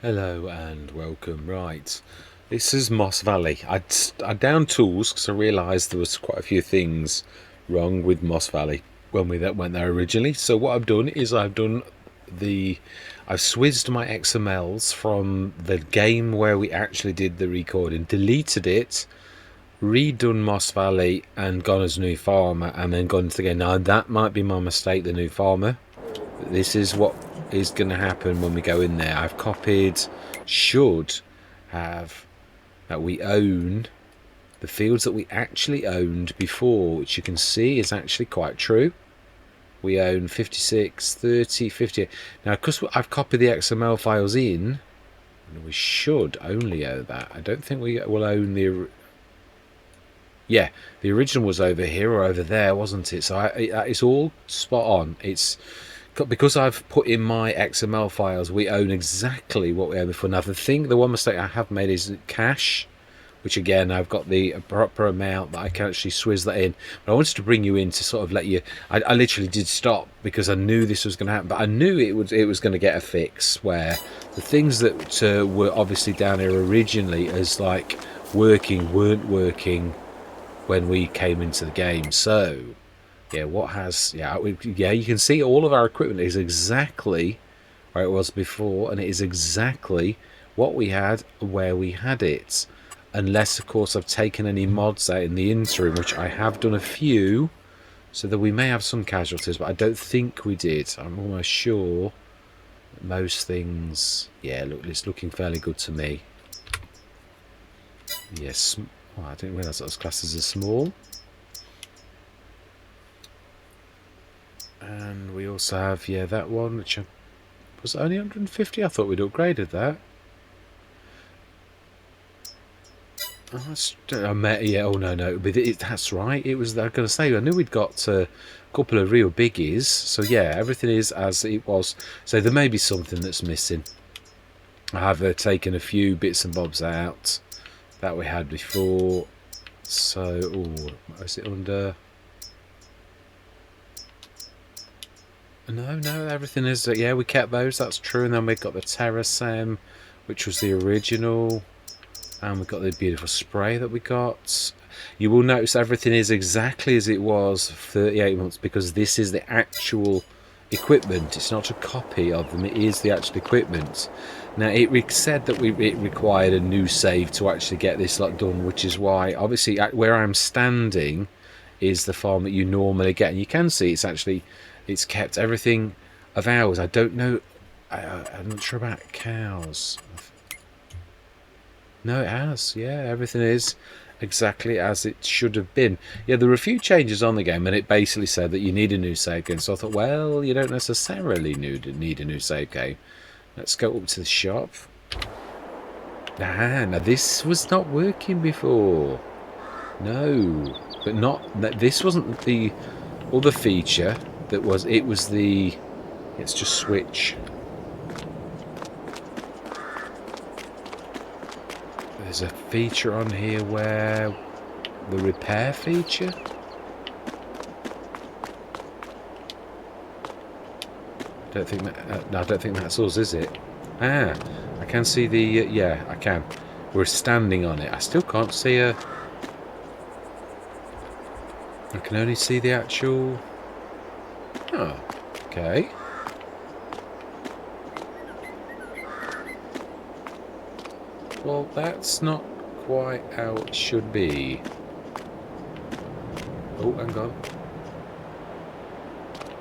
Hello and welcome. Right, this is Moss Valley. I downed tools because I realised there was quite a few things wrong with Moss Valley when we went there originally. So what I've done is I've swizzed my XMLs from the game where we actually did the recording, deleted it, redone Moss Valley and gone as New Farmer, and then gone to the game. Now that might be my mistake, the New Farmer. This is what is going to happen when we go in there. I've copied, should have, that we own the fields that we actually owned before, which you can see is actually quite true. We own 56, 30, 58. Now, because I've copied the XML files in, we should only own that. I don't think we will own the... Yeah, the original was over here or over there, wasn't it? So it's all spot on. It's... because I've put in my XML files, we own exactly what we owned before. Now, the one mistake I have made is cache, which again, I've got the proper amount that I can actually swizz that in. But I wanted to bring you in to sort of let you... I literally did stop because I knew this was going to happen, but I knew it was going to get a fix where the things that were obviously down here originally as like working weren't working when we came into the game. So... yeah, you can see all of our equipment is exactly where it was before, and it is exactly what we had where we had it. Unless, of course, I've taken any mods out in the interim, which I have done a few, so that we may have some casualties, but I don't think we did. I'm almost sure that most things... yeah, look, it's looking fairly good to me. Yes, oh, I didn't realise that was classed as a small. And we also have, yeah, that one, which was only 150. I thought we'd upgraded that. Oh, yeah, oh no, that's right. It was, I'm going to say, I knew we'd got a couple of real biggies. So yeah, everything is as it was. So there may be something that's missing. I have taken a few bits and bobs out that we had before. So, oh, is it under... No, everything is... yeah, we kept those, that's true. And then we've got the Terrasem, which was the original. And we've got the beautiful spray that we got. You will notice everything is exactly as it was 38 months, because this is the actual equipment. It's not a copy of them, it is the actual equipment. Now, it said that it required a new save to actually get this lot done, which is why, obviously, where I'm standing is the farm that you normally get. And you can see it's actually... it's kept everything of ours. I don't know. I'm not sure about cows. No, it has. Yeah, everything is exactly as it should have been. Yeah, there were a few changes on the game, and it basically said that you need a new save game. So I thought, well, you don't necessarily need a new save game. Let's go up to the shop. Now this was not working before. No, but not that. This wasn't the other feature. That was, it was the... let's just switch. There's a feature on here where the repair feature. Don't think that. No, I don't think that's us, is it? Ah, I can see the. Yeah, I can. We're standing on it. I still can't see a... I can only see the actual... oh, okay. Well, that's not quite how it should be. Oh, hang on.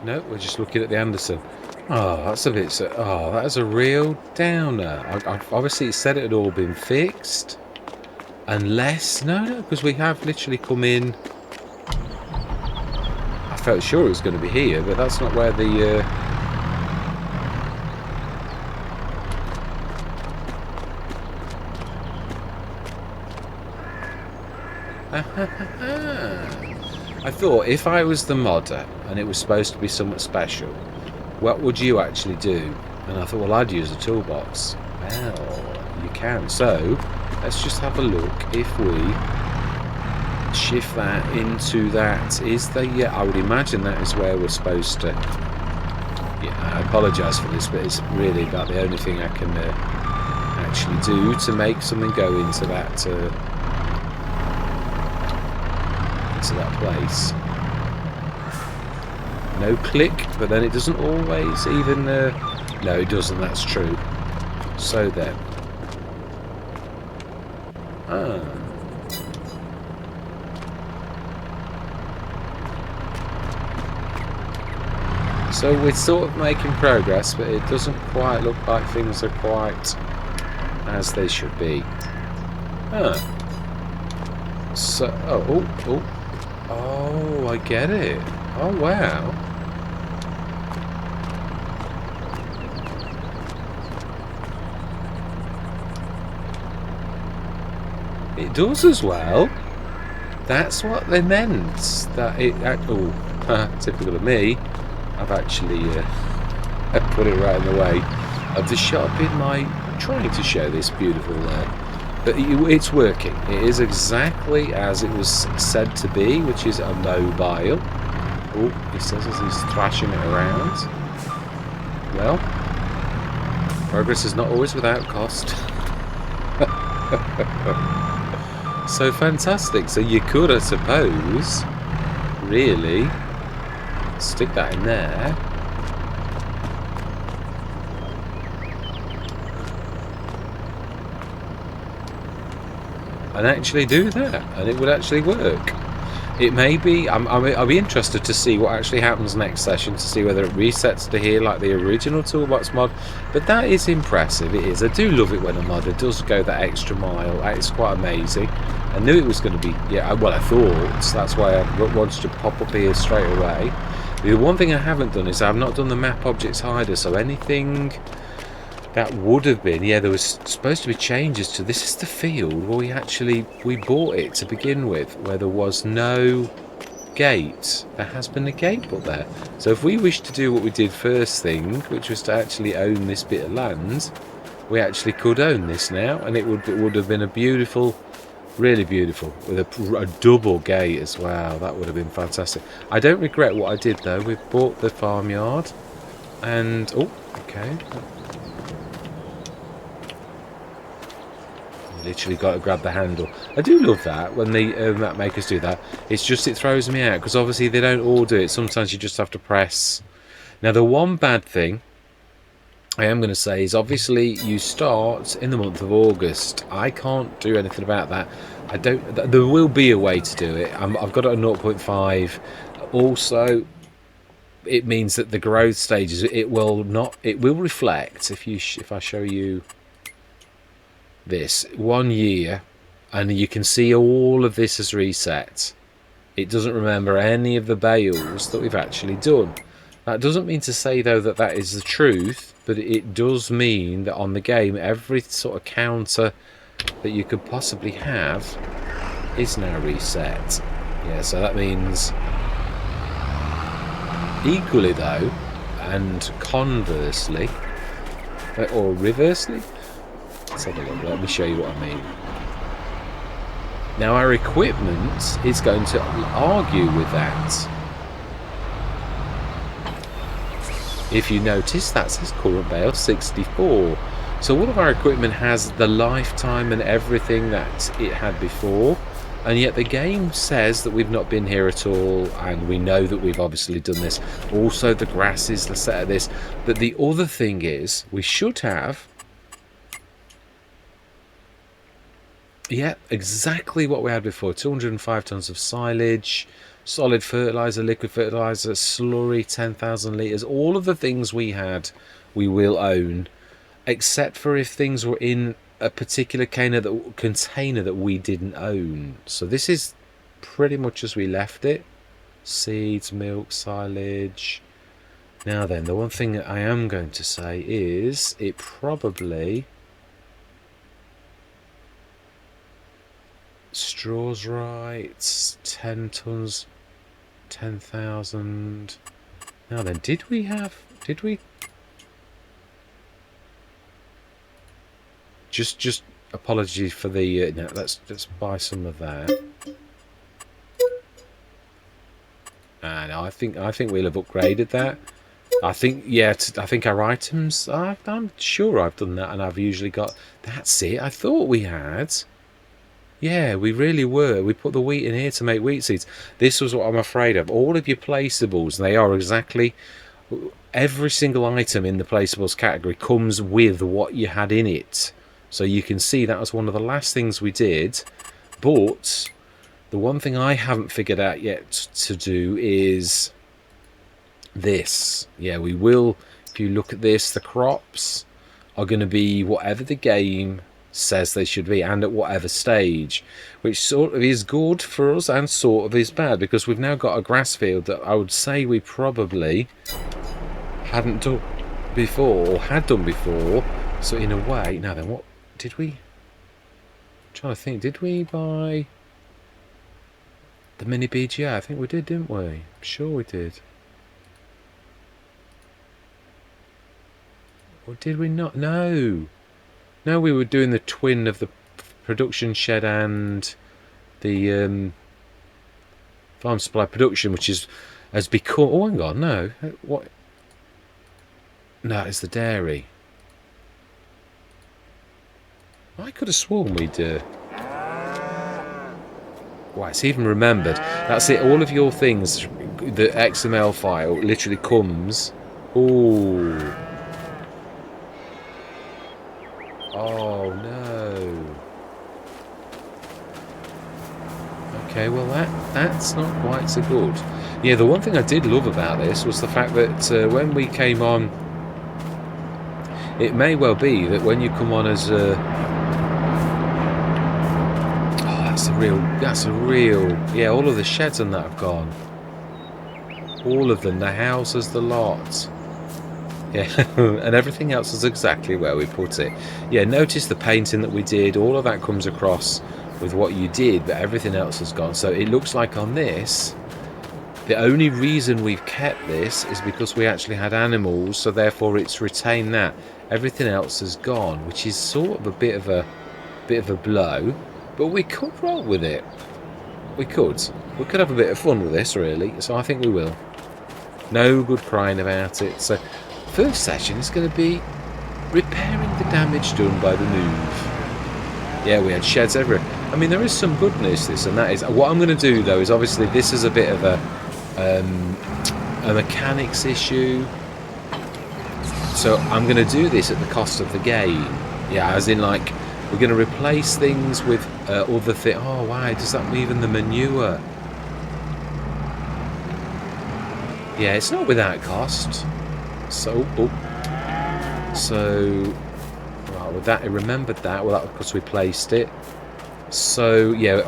No, we're just looking at the Anderson. Oh, that's a bit... oh, that's a real downer. Obviously, it said it had all been fixed. Unless... no, because we have literally come in... I felt sure it was going to be here, but that's not where the... I thought if I was the modder and it was supposed to be somewhat special, what would you actually do? And I thought, well, I'd use a toolbox. Well, you can. So let's just have a look. If we shift that into that, is the... yeah, I would imagine that is where we're supposed to... yeah, I apologise for this, but it's really about the only thing I can actually do to make something go into that place. No click, but then it doesn't always even... no, it doesn't, that's true. So then. Ah. So we're sort of making progress, but it doesn't quite look like things are quite as they should be. Ah. So, oh, I get it. Oh, wow. It does as well. That's what they meant. That it. Oh, typical of me. I've actually put it right in the way of the shop in my trying to show this beautiful. But it's working. It is exactly as it was said to be, which is a mobile. Oh, he says as he's thrashing it around. Well, progress is not always without cost. So fantastic. So you could, I suppose, really stick that in there. And actually do that, and it would actually work. It may be, I'll be interested to see what actually happens next session, to see whether it resets to here like the original Toolbox mod. But that is impressive, it is. I do love it when a modder does go that extra mile. It's quite amazing. I knew it was going to be, yeah, well, I thought, that's why I wanted to pop up here straight away. The one thing I haven't done is I've not done the map objects hider, so anything that would have been, yeah, there was supposed to be changes to, this is the field where we bought it to begin with, where there was no gate. There has been a gate put there. So if we wish to do what we did first thing, which was to actually own this bit of land, we actually could own this now, and it would have been a beautiful, really beautiful, with a double gate as well. That would have been fantastic. I don't regret what I did though. We've bought the farmyard, and oh, okay. Literally got to grab the handle. I do love that when the map makers do that. It's just, it throws me out because obviously they don't all do it. Sometimes you just have to press. Now the one bad thing I am going to say is obviously you start in the month of August. I can't do anything about that. There will be a way to do it. I've got it at 0.5. Also, it means that the growth stages, it will reflect if I show you this 1 year, and you can see all of this is reset. It doesn't remember any of the bales that we've actually done. That doesn't mean to say though that that is the truth, but it does mean that on the game every sort of counter that you could possibly have is now reset. Yeah, so that means equally though, and conversely, or reversely, let's have a look. Let me show you what I mean. Now our equipment is going to argue with that. If you notice, that says current bale 64. So all of our equipment has the lifetime and everything that it had before, and yet the game says that we've not been here at all, and we know that we've obviously done this. Also the grass is the set of this. But the other thing is, we should have, yeah, exactly what we had before. 205 tons of silage, solid fertilizer, liquid fertilizer, slurry, 10,000 litres. All of the things we had, we will own, except for if things were in a particular container that we didn't own. So this is pretty much as we left it. Seeds, milk, silage. Now then, the one thing that I am going to say is it probably... Straw's right, 10 tons, 10,000. Now then, did we just apologies for the no, let's buy some of that. And I think we'll have upgraded that. I think, yeah, I think our items, I'm sure I've done that, and I've usually got, that's it, I thought we had. Yeah, we really were. We put the wheat in here to make wheat seeds. This was what I'm afraid of. All of your placeables, they are exactly, every single item in the placeables category comes with what you had in it. So you can see that was one of the last things we did. But the one thing I haven't figured out yet to do is this. Yeah, we will. If you look at this, the crops are going to be whatever the game says they should be, and at whatever stage, which sort of is good for us and sort of is bad, because we've now got a grass field that I would say we probably hadn't done before, or had done before. So in a way, now then, what did we? I'm trying to think, did we buy the mini BGA? I think we did, didn't we? I'm sure we did. Or did we not? No. No, we were doing the twin of the production shed and the farm supply production, which has become. Oh, hang on, no. What? No, it's the dairy. I could have sworn we'd. Right, it's even remembered. That's it. All of your things, the XML file literally comes. Ooh. Oh no. Okay, well that's not quite so good. Yeah, the one thing I did love about this was the fact that when we came on, it may well be that when you come on as a, that's a real, yeah, all of the sheds and that have gone. All of them, the houses, the lot. Yeah, and everything else is exactly where we put it. Yeah, notice the painting that we did, all of that comes across with what you did, but everything else has gone. So it looks like on this, the only reason we've kept this is because we actually had animals, so therefore it's retained that. Everything else has gone, which is sort of a bit of a blow, but we could roll with it. We could have a bit of fun with this, really, so I think we will. No good crying about it. So first session is going to be repairing the damage done by the move. Yeah, we had sheds everywhere. I mean, there is some goodness this, and that is what I'm going to do though. Is obviously this is a bit of a mechanics issue, so I'm going to do this at the cost of the game. Yeah, as in like we're going to replace things with other things. Oh wow, does that mean even the manure? Yeah, it's not without cost. So, right, with that, I remembered that. Well, that was because we placed it. So, yeah,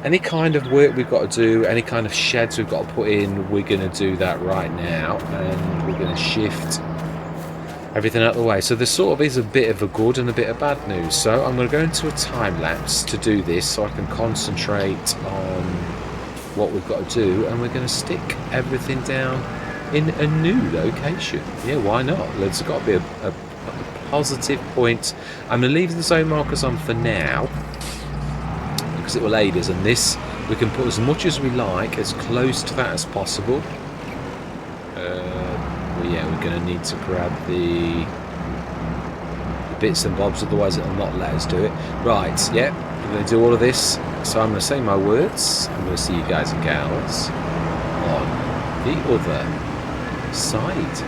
any kind of work we've got to do, any kind of sheds we've got to put in, we're going to do that right now, and we're going to shift everything out of the way. So there sort of is a bit of a good and a bit of bad news. So I'm going to go into a time lapse to do this, so I can concentrate on what we've got to do, and we're going to stick everything down in a new location. Yeah, why not? There's got to be a positive point. I'm going to leave the zone markers on for now because it will aid us, and this we can put as much as we like, as close to that as possible. Well, yeah, we're going to need to grab the bits and bobs, otherwise it'll not let us do it. Right, yeah, we're going to do all of this. So I'm going to say my words. I'm going to see you guys and gals on the other side.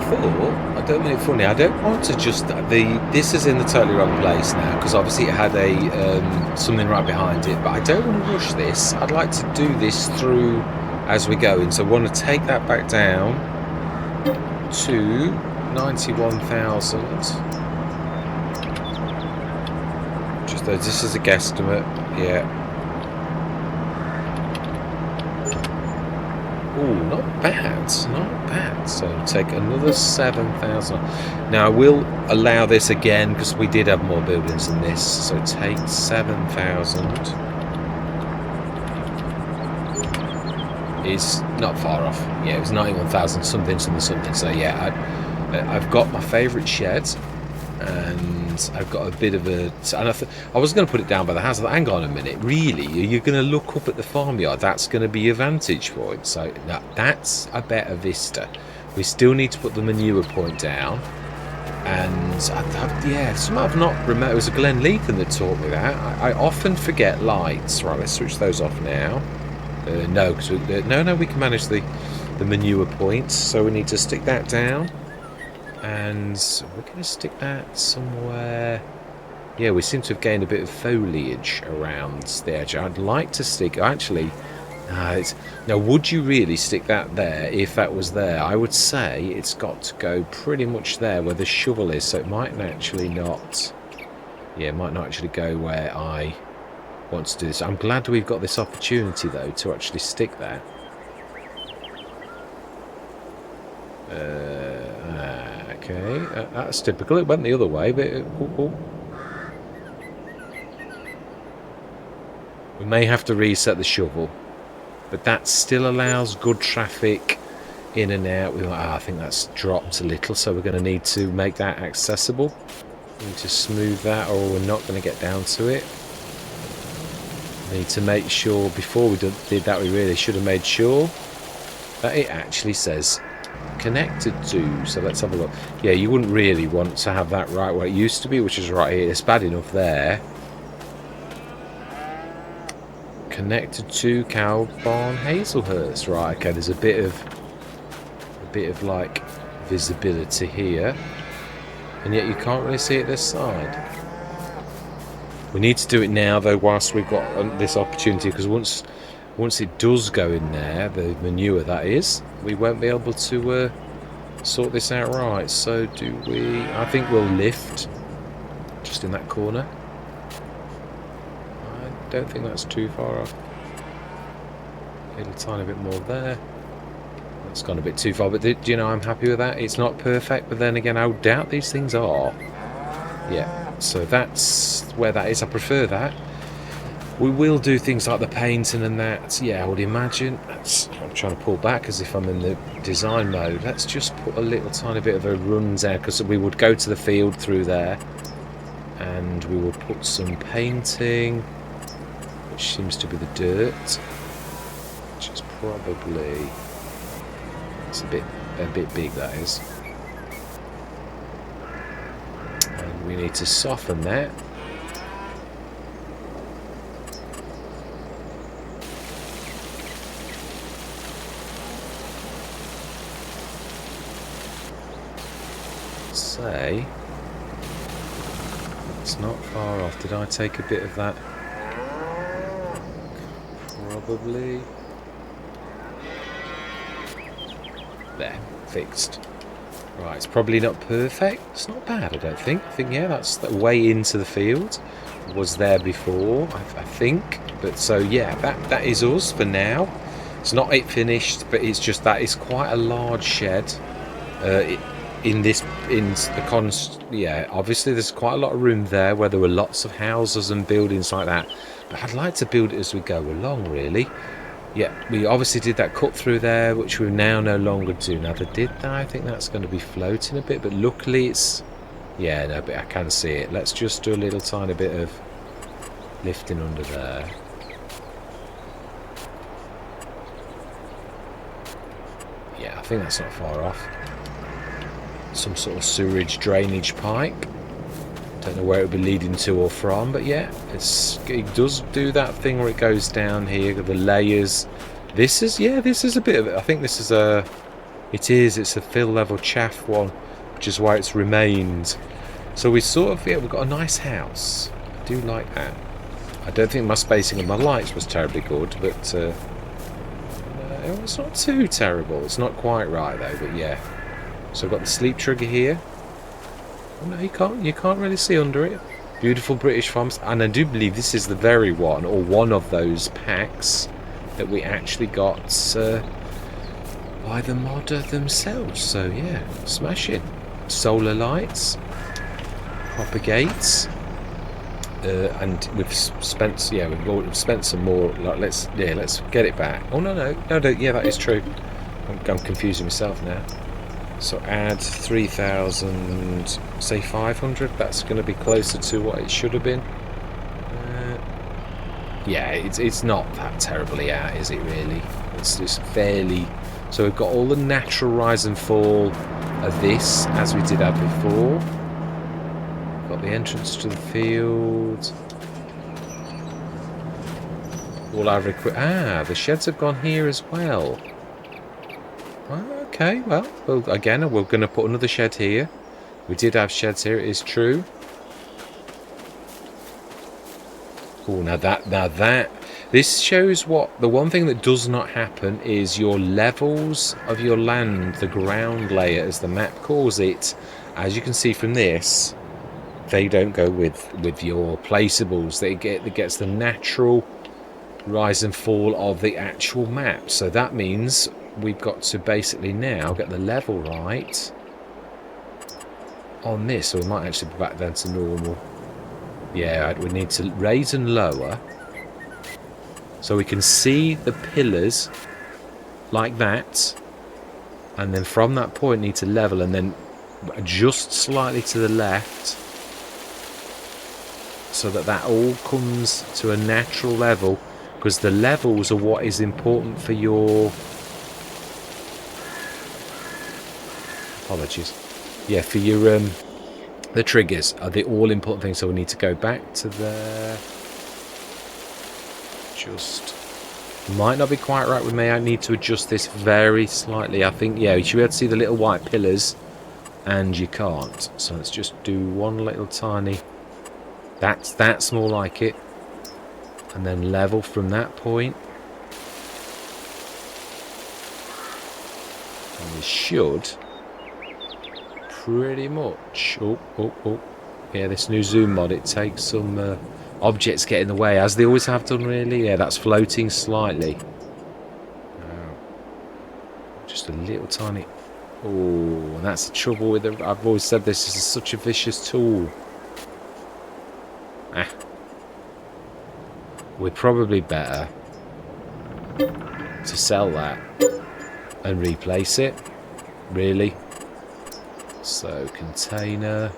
thought, I don't mean it funny, I don't want to just, this is in the totally wrong place now, because obviously it had a something right behind it, but I don't want to rush this. I'd like to do this through as we go in, so I want to take that back down to 91,000. Just though this is a guesstimate, yeah. Oh, not bad, not bad. So take another 7,000. Now I will allow this again because we did have more buildings than this. So take 7,000. Is not far off. Yeah, it was 91,000 something. So yeah, I've got my favourite shed, and I've got a bit of a. And I was going to put it down by the house. I thought, hang on a minute, really? You're going to look up at the farmyard? That's going to be your vantage point. So that's a better vista. We still need to put the manure point down. And yeah, somehow I've not remembered. It was a Glenn Leathan that taught me that. I often forget lights. Right, let's switch those off now. No, because no, we can manage the manure points. So we need to stick that down. And we're going to stick that somewhere. Yeah, we seem to have gained a bit of foliage around the edge. I'd like to stick. Actually, now, would you really stick that there if that was there? I would say it's got to go pretty much there where the shovel is. So it might actually not. Yeah, it might not actually go where I want to do this. I'm glad we've got this opportunity though to actually stick that. Okay, that's typical. It went the other way, but we may have to reset the shovel, but that still allows good traffic in and out. I think that's dropped a little, so we're going to need to make that accessible. We need to smooth that, or we're not going to get down to it. We need to make sure before we did that, we really should have made sure that it actually says connected to. So let's have a look. Yeah, you wouldn't really want to have that right where it used to be, which is right here. It's bad enough there. Connected to Cow Barn Hazelhurst. Right, okay, there's a bit of like visibility here, and yet you can't really see it this side. We need to do it now though, whilst we've got this opportunity, because once it does go in there, the manure that is, we won't be able to sort this out right. So do we? I think we'll lift just in that corner. I don't think that's too far off. A little tiny bit more there. That's gone a bit too far, but do you know, I'm happy with that. It's not perfect, but then again, I doubt these things are. Yeah, so that's where that is. I prefer that. We will do things like the painting and that. Yeah, I would imagine. I'm trying to pull back as if I'm in the design mode. Let's just put a little tiny bit of a run there, because we would go to the field through there, and we will put some painting, which seems to be the dirt, which is probably, it's a bit big, that is. And we need to soften that. Say it's not far off. Did I take a bit of that? Probably. There, fixed. Right, it's probably not perfect. It's not bad, I don't think. I think, yeah, that's the way into the field. Was there before, I think. But so, yeah, that is us for now. It's not it finished, but it's just that it's quite a large shed. Yeah, obviously there's quite a lot of room there where there were lots of houses and buildings like that, but I'd like to build it as we go along, really. Yeah, we obviously did that cut through there, which we now no longer do. Now, I think that's going to be floating a bit, but luckily it's, yeah, no, but I can see it. Let's just do a little tiny bit of lifting under there. Yeah, I think that's not far off. Some sort of sewerage drainage pipe. Don't know where it would be leading to or from, but yeah, it does do that thing where it goes down here, the layers. This is a bit of it. I think this is a It is. It's a fill level chaff one, which is why it's remained. So we sort of, yeah, we've got a nice house. I do like that. I don't think my spacing of my lights was terribly good, but it's not too terrible. It's not quite right though, but yeah. So I've got the sleep trigger here. Oh, no, you can't really see under it. Beautiful British farms, and I do believe this is the very one, or one of those packs that we actually got by the modder themselves. So yeah, smashing. Solar lights, propagates, and we've spent some more. Like, let's get it back. Oh no, yeah, that is true. I'm confusing myself now. So add 3,000, say 500. That's going to be closer to what it should have been. Yeah, it's not that terribly out, is it really? It's just fairly. So we've got all the natural rise and fall of this, as we did have before. Got the entrance to the field. All our the sheds have gone here as well. Okay, well, again, we're going to put another shed here. We did have sheds here, it is true. Oh, now that this shows what the one thing that does not happen is your levels of your land, the ground layer, as the map calls it. As you can see from this, they don't go with your placeables. It gets the natural rise and fall of the actual map. So that means we've got to basically now get the level right on this, or we might actually be back down to normal. Yeah, we need to raise and lower so we can see the pillars like that, and then from that point need to level and then adjust slightly to the left so that all comes to a natural level, because the levels are what is important for your for your the triggers are the all important things. So we need to go back to the might not be quite right with me. I need to adjust this very slightly. I think, yeah, you should be able to see the little white pillars and you can't, so let's just do one little tiny, that's more like it, and then level from that point, and we should pretty much. Oh, yeah, this new zoom mod, it takes some objects get in the way, as they always have done, really. Yeah, that's floating slightly. Just a little tiny. Oh, and that's the trouble with it. I've always said this is such a vicious tool. We're probably better to sell that and replace it, really. So container.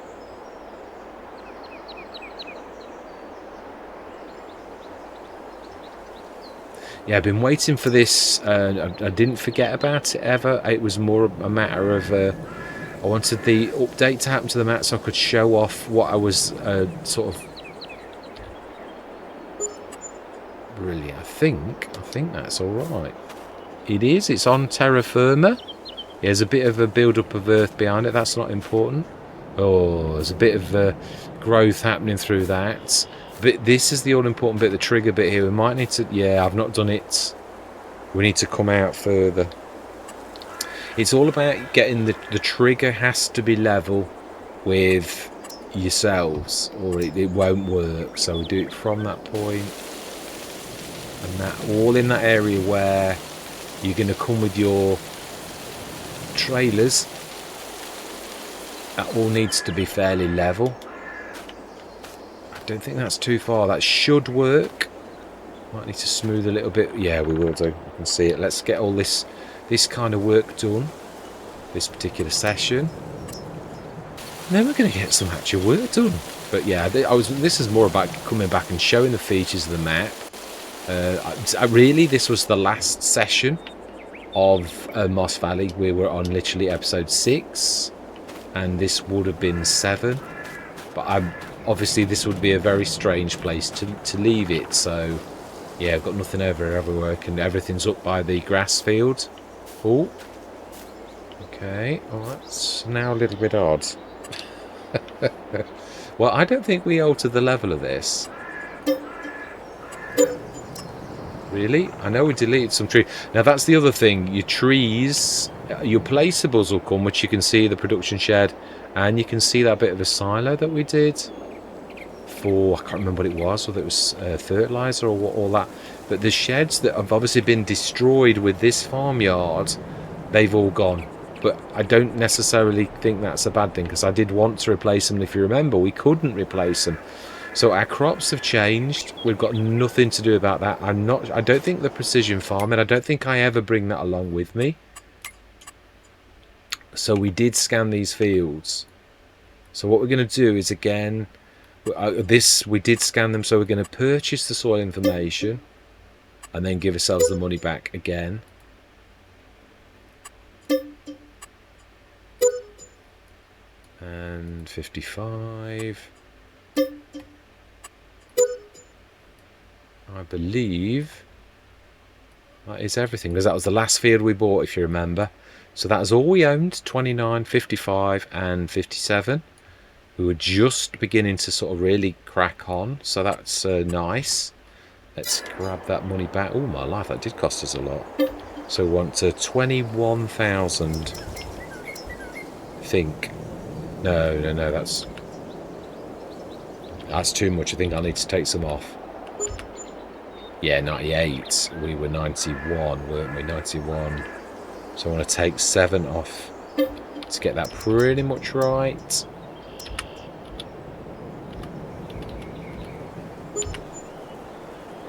Yeah, I've been waiting for this. I didn't forget about it ever. It was more a matter of I wanted the update to happen to the map so I could show off what I was sort of. Really, I think that's all right. It is. It's on terra firma. There's a bit of a build-up of earth behind it. That's not important. Oh, there's a bit of growth happening through that. But this is the all-important bit, the trigger bit here. We might need to... Yeah, I've not done it. We need to come out further. It's all about getting the trigger has to be level with yourselves, or it won't work. So we do it from that point. And that all in that area where you're going to come with your trailers. That all needs to be fairly level. I don't think that's too far. That should work. Might need to smooth a little bit. Yeah, we will do. You can see it. Let's get all this kind of work done this particular session, and then we're going to get some actual work done. But yeah, this is more about coming back and showing the features of the map. Really, this was the last session of Moss Valley. We were on literally episode 6, and this would have been 7. But obviously this would be a very strange place to leave it. So yeah, I've got nothing everywhere, and everything's up by the grass field. Oh, Okay, well that's now a little bit odd. Well, I don't think we altered the level of this. Really? I know we deleted some trees. Now that's the other thing. Your trees, your placeables will come, which you can see the production shed, and you can see that bit of a silo that we did for, I can't remember what it was, whether it was fertilizer or what, all that. But the sheds that have obviously been destroyed with this farmyard, they've all gone. But I don't necessarily think that's a bad thing, because I did want to replace them. If you remember, we couldn't replace them. So our crops have changed. We've got nothing to do about that. I don't think the precision farming, I don't think I ever bring that along with me. So we did scan these fields. So what we're going to do is, again, we did scan them, so we're going to purchase the soil information and then give ourselves the money back again. And 55. I believe that is everything, because that was the last field we bought, if you remember. So that is all we owned: 29, 55 and 57. We were just beginning to sort of really crack on, so that's nice. Let's grab that money back. Oh my life, that did cost us a lot. So we want to 21,000, I think. No, that's too much. I think I need to take some off. Yeah, 98. We were 91, weren't we? 91. So I want to take 7 off to get that pretty much right.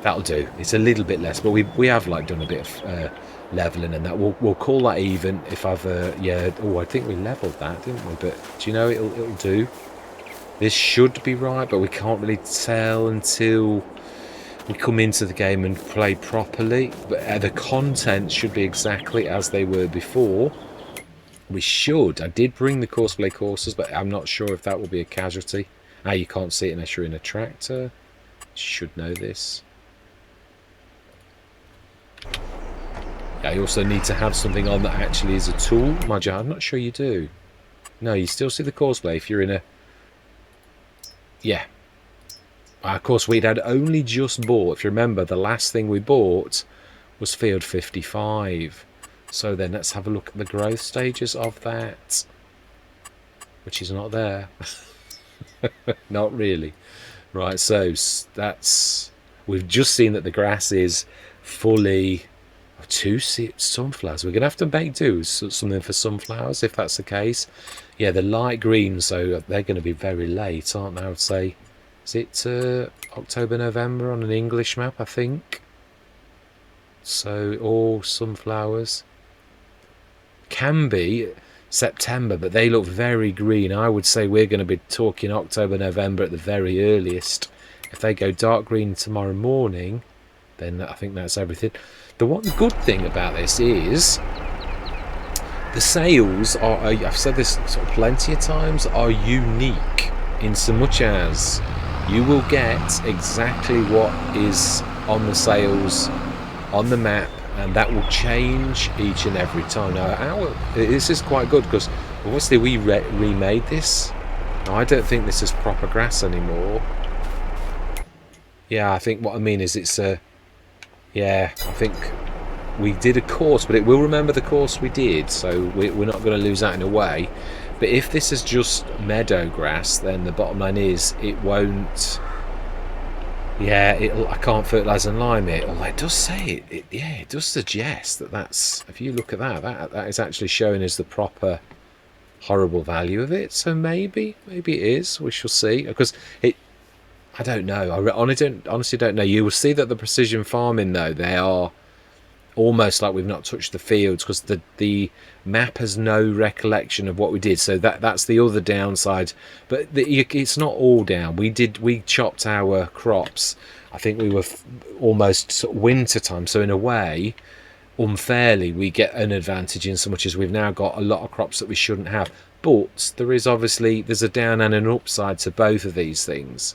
That'll do. It's a little bit less, but we have like done a bit of leveling and that. We'll call that even. If I've yeah. Oh, I think we leveled that, didn't we? But do you know it'll do? This should be right, but we can't really tell until we come into the game and play properly. But the content should be exactly as they were before. We should. I did bring the Courseplay courses, but I'm not sure if that will be a casualty. Now you can't see it unless you're in a tractor. Should know this. I also need to have something on that actually is a tool. Mind you, I'm not sure you do. No, you still see the Courseplay if you're in a... Yeah. Of course, we'd had only just bought, if you remember, the last thing we bought was field 55. So then let's have a look at the growth stages of that, which is not there. Not really. Right, so that's... We've just seen that the grass is fully... 2 sunflowers. We're going to have to make do something for sunflowers if that's the case. Yeah, the light green, so they're going to be very late, aren't they? I would say, is it October, November on an English map, I think. So all sunflowers. Can be September, but they look very green. I would say we're going to be talking October, November at the very earliest. If they go dark green tomorrow morning, then I think that's everything. The one good thing about this is the sales are, I've said this sort of plenty of times, are unique in so much as you will get exactly what is on the sales on the map, and that will change each and every time. Now, this is quite good because obviously we remade this. Now, I don't think this is proper grass anymore. Yeah, I think what I mean is it's a... Yeah, I think we did a course, but it will remember the course we did, so we're not going to lose that in a way. But if this is just meadow grass, then the bottom line is it won't... Yeah, I can't fertilise and lime it. Although it does say it. Yeah, it does suggest that that's... If you look at that is actually showing us the proper horrible value of it. So maybe it is. We shall see. Because it... I don't know. I honestly don't know. You will see that the precision farming, though, they are almost like we've not touched the fields because the map has no recollection of what we did. So that's the other downside. But it's not all down. We chopped our crops. I think we were almost sort of winter time. So in a way, unfairly, we get an advantage in so much as we've now got a lot of crops that we shouldn't have. But there's a down and an upside to both of these things.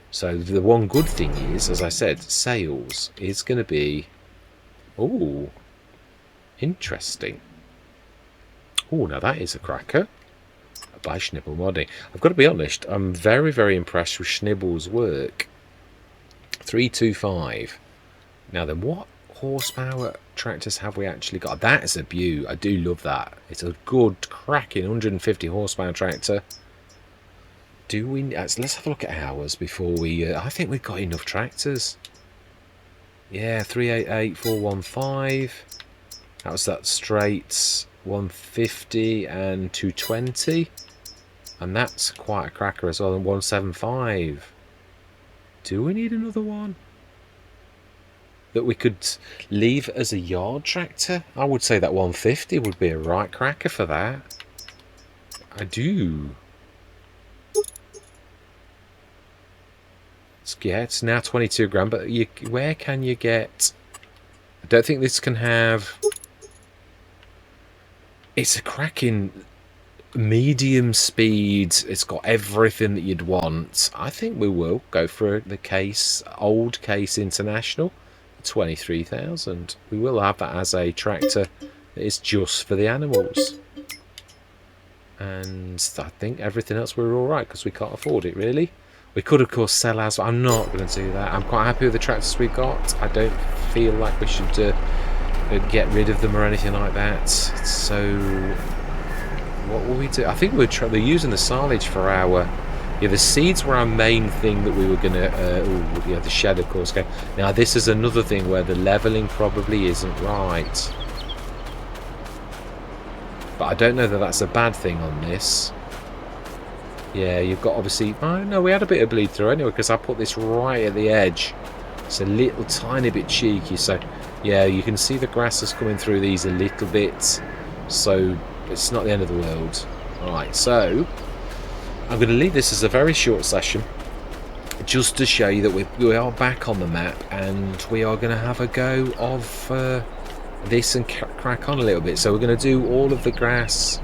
So the one good thing is, as I said, sales is going to be, ooh, interesting. Oh, now that is a cracker. By Schnibble Modding. I've got to be honest, I'm very, very impressed with Schnibble's work. 325. Now then, what horsepower tractors have we actually got? That is a beaut. I do love that. It's a good, cracking 150 horsepower tractor. Do we... let's have a look at ours before we... I think we've got enough tractors. Yeah, 388, 415. That was that straight 150 and 220. And that's quite a cracker as well. And 175. Do we need another one that we could leave as a yard tractor? I would say that 150 would be a right cracker for that. I do. Yeah, it's now 22 grand, but where can you get... I don't think this can have... It's a cracking medium speed. It's got everything that you'd want. I think we will go for the case, old case international, 23,000. We will have that as a tractor that is just for the animals. And I think everything else we're all right because we can't afford it really. We could of course sell ours, but I'm not going to do that. I'm quite happy with the tractors we got. I don't feel like we should get rid of them or anything like that. So what will we do? I think we're using the silage for our... Yeah, the seeds were our main thing that we were going to... yeah, the shed, of course. Okay. Now, this is another thing where the levelling probably isn't right. But I don't know that that's a bad thing on this. Yeah, you've got obviously... Oh, no, we had a bit of bleed through anyway, because I put this right at the edge. It's a little tiny bit cheeky, so... Yeah, you can see the grass is coming through these a little bit. So... It's not the end of the world. Alright, so I'm going to leave this as a very short session just to show you that we are back on the map and we are going to have a go of this and crack on a little bit. So we're going to do all of the grass.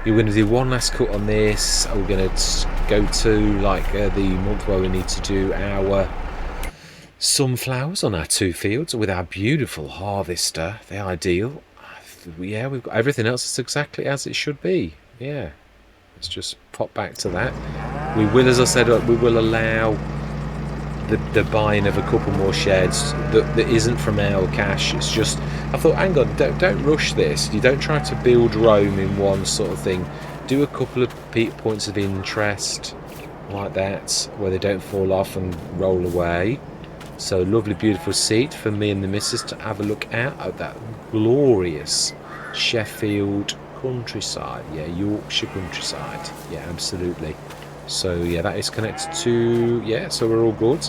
You're going to do one last cut on this. We're going to go to like the month where we need to do our sunflowers on our 2 fields with our beautiful harvester, the ideal. Yeah, we've got everything else is exactly as it should be. Yeah, let's just pop back to that. We will, as I said, we will allow the buying of a couple more sheds that isn't from our cash. It's just, I thought, hang on, don't rush this. You don't try to build Rome in one sort of thing. Do a couple of points of interest like that where they don't fall off and roll away. So lovely, beautiful seat for me and the missus to have a look at that glorious Sheffield countryside. Yeah, Yorkshire countryside. Yeah, absolutely. So yeah, that is connected to... Yeah, so we're all good.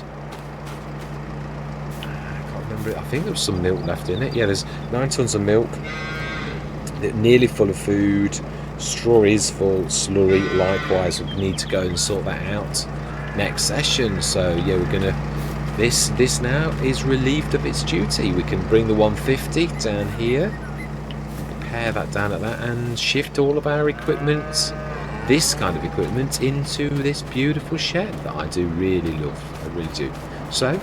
I can't remember. I think there was some milk left in it. Yeah, there's 9 tons of milk. They're nearly full of food. Straw is full. Slurry, likewise. We need to go and sort that out next session. So yeah, we're going to... This now is relieved of its duty. We can bring the 150 down here, pair that down at that, and shift all of our equipment, this kind of equipment, into this beautiful shed that I do really love. I really do. So,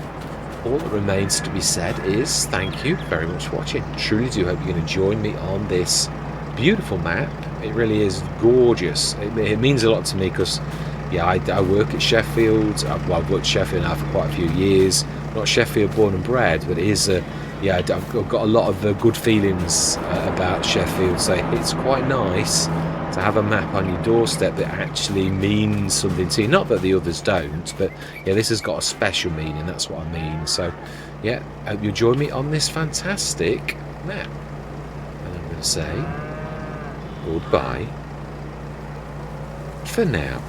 all that remains to be said is thank you very much for watching. Truly do hope you're going to join me on this beautiful map. It really is gorgeous. It means a lot to me because... Yeah, I work at Sheffield. Well, I've worked at Sheffield now for quite a few years. Not Sheffield born and bred, but it is yeah, I've got a lot of good feelings about Sheffield. So it's quite nice to have a map on your doorstep that actually means something to you. Not that the others don't, but yeah, this has got a special meaning. That's what I mean. So yeah, hope you'll join me on this fantastic map. And I'm going to say goodbye for now.